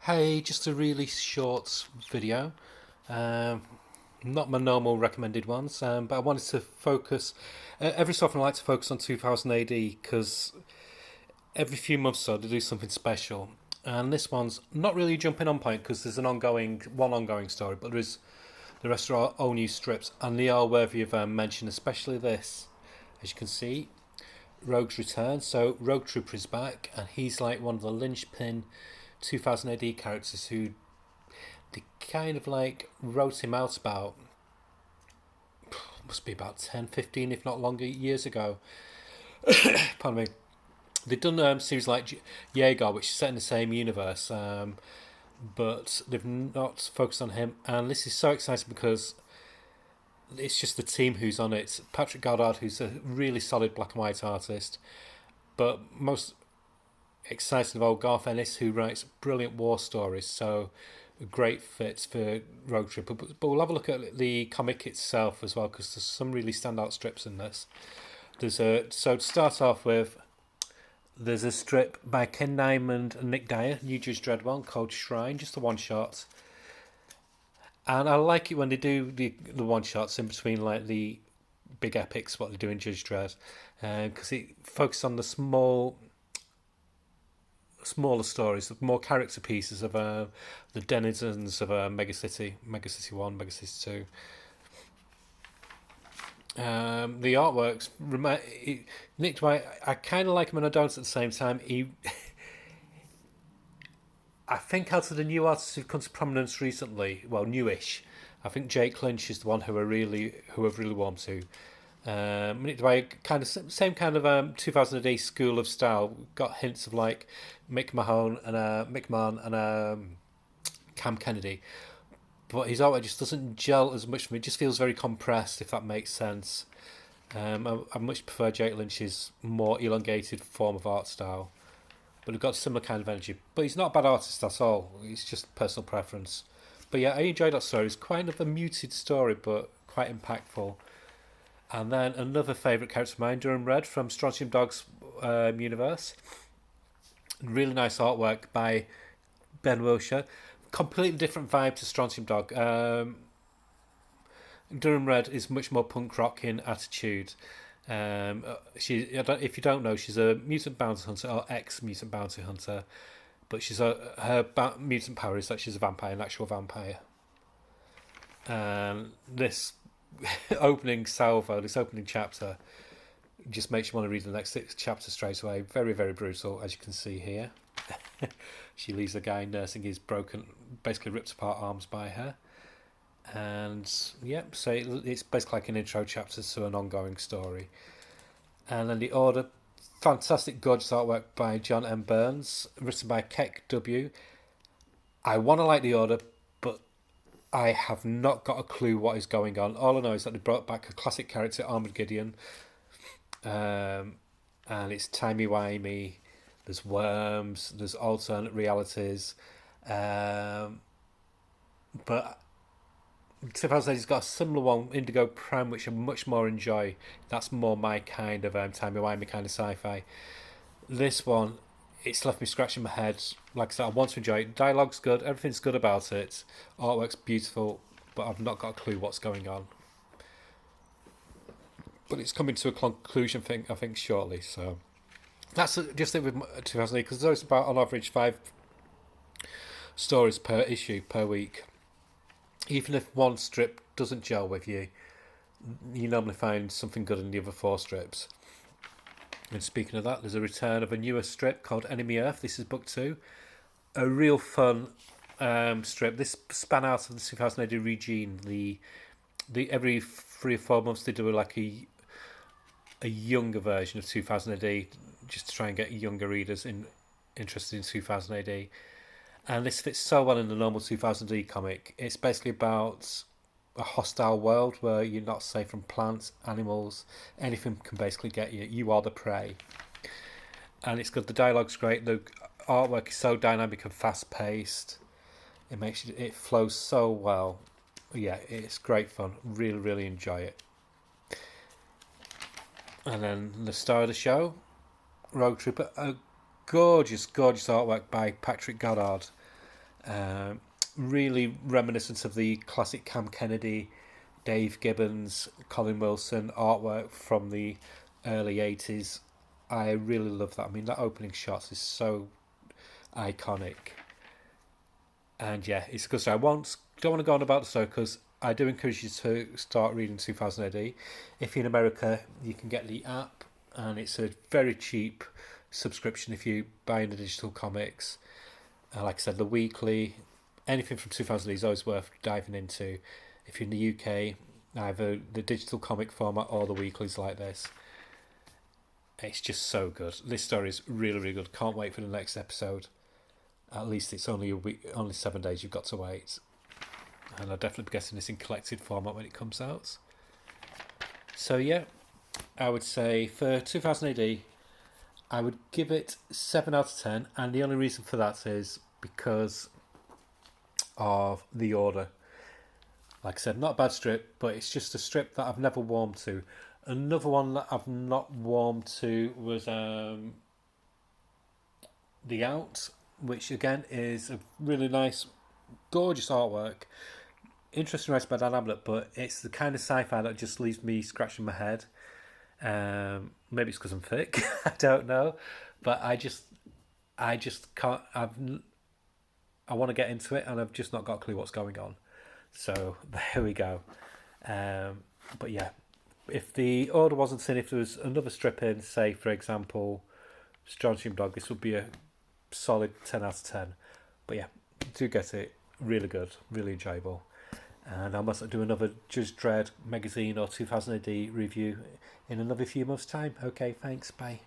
Hey, just a really short video. Um, Not my normal recommended ones, but I wanted to focus. Every so often, I like to focus on 2000 AD because every few months or so they do something special. And this one's not really jumping on point because there's one ongoing story, but the rest are all new strips, and they are worthy of mention, especially this. As you can see, Rogue's Return. So Rogue Trooper is back, and he's like one of the linchpin 2000 AD characters who they kind of like wrote him out about, must be about 10, 15, if not longer, years ago. Pardon me. They've done series like Jaeger, which is set in the same universe, but they've not focused on him. And this is so exciting because it's just the team who's on it. Patrick Goddard, who's a really solid black and white artist, but most exciting of all, Garth Ennis, who writes brilliant war stories. So a great fit for Rogue Trooper. But we'll have a look at the comic itself as well because there's some really standout strips in this. So to start off with, there's a strip by Ken Diamond and Nick Dyer, New Judge Dredd one, called Shrine, just a one shot. And I like it when they do the one shots in between like the big epics, what they do in Judge Dredd, because it focuses on the smaller stories, the more character pieces of the denizens of Mega City One, Mega City Two. The artworks, Nick Dwight, I kind of like him and I don't at the same time. I think out of the new artists who've come to prominence recently, well, newish, I think Jake Lynch is the one who I've really warmed to. Nick Dwight, kind of same kind of 2000 AD school of style. Got hints of like Mick Mahon and Cam Kennedy, but his artwork just doesn't gel as much for me. It just feels very compressed, if that makes sense. I much prefer Jake Lynch's more elongated form of art style, but we've got a similar kind of energy. But he's not a bad artist at all. It's just personal preference. But yeah, I enjoyed that story. It's kind of a muted story, but quite impactful. And then another favourite character of mine, Durham Red from Strontium Dogs universe. Really nice artwork by Ben Wilshire. Completely different vibe to Strontium Dog. Durham Red is much more punk rock in attitude. If you don't know, she's a mutant bounty hunter or ex mutant bounty hunter, but mutant power is that she's a vampire, an actual vampire. This opening salvo, this opening chapter, just makes you want to read the next six chapters straight away. Very, very brutal, as you can see here. She leaves a guy nursing his broken, basically ripped apart arms by her. And yep, so it's basically like an intro chapter to an ongoing story. And then the Order, fantastic, gorgeous artwork by John M. Burns, written by Keck W. I want to like the Order, but I have not got a clue what is going on. All I know is that they brought back a classic character, Armored Gideon, and it's timey-wimey. There's worms, there's alternate realities, but 2008's got a similar one, Indigo Prime, which I much more enjoy. That's more my kind of timey-wimey kind of sci-fi. This one, it's left me scratching my head. Like I said, I want to enjoy it. Dialogue's good, everything's good about it. Artwork's beautiful, but I've not got a clue what's going on. But it's coming to a conclusion, I think shortly. So that's just it with 2008, because there's about on average 5 stories per issue per week. Even if one strip doesn't gel with you, you normally find something good in the other 4 strips. And speaking of that, there's a return of a newer strip called Enemy Earth. This is book 2. A real fun strip. This span out of the 2000 AD Regine. The every 3 or 4 months they do like a younger version of 2000 AD, just to try and get younger readers interested in 2000 AD. And this fits so well in the normal 2000 AD comic. It's basically about a hostile world where you're not safe from plants, animals, anything can basically get you. You are the prey. And it's good. The dialogue's great. The artwork is so dynamic and fast paced. It flows so well. Yeah, it's great fun. Really, really enjoy it. And then the star of the show, Rogue Trooper, a gorgeous, gorgeous artwork by Patrick Goddard. Really reminiscent of the classic Cam Kennedy, Dave Gibbons, Colin Wilson artwork from the early 80s. I really love that. I mean, that opening shot is so iconic. And yeah, it's a good story. Don't want to go on about the story because I do encourage you to start reading 2000 AD. If you're in America, you can get the app, and it's a very cheap subscription if you buy the digital comics. Like I said, the weekly, anything from 2000 AD is always worth diving into. If you're in the UK, either the digital comic format or the weeklies like this. It's just so good. This story is really, really good. Can't wait for the next episode. At least it's only a week, only 7 days you've got to wait. And I'll definitely be getting this in collected format when it comes out. So yeah, I would say for 2000 AD, I would give it 7 out of 10. And the only reason for that is because of the order. Like I said, not a bad strip, but it's just a strip that I've never warmed to. Another one that I've not warmed to was The Out, which again is a really nice, gorgeous artwork. Interesting writing by Dan Ablett, but it's the kind of sci-fi that just leaves me scratching my head. Maybe it's because I'm thick. I don't know, but I just can't. I want to get into it, and I've just not got a clue what's going on. So there we go. But yeah, if the order wasn't in, if there was another strip in, say for example, Strong Stream Dog, this would be a solid 10 out of 10. But yeah, do get it. Really good, really enjoyable. And I must do another Judge Dredd magazine or 2000 AD review in another few months' time. Okay, thanks, bye.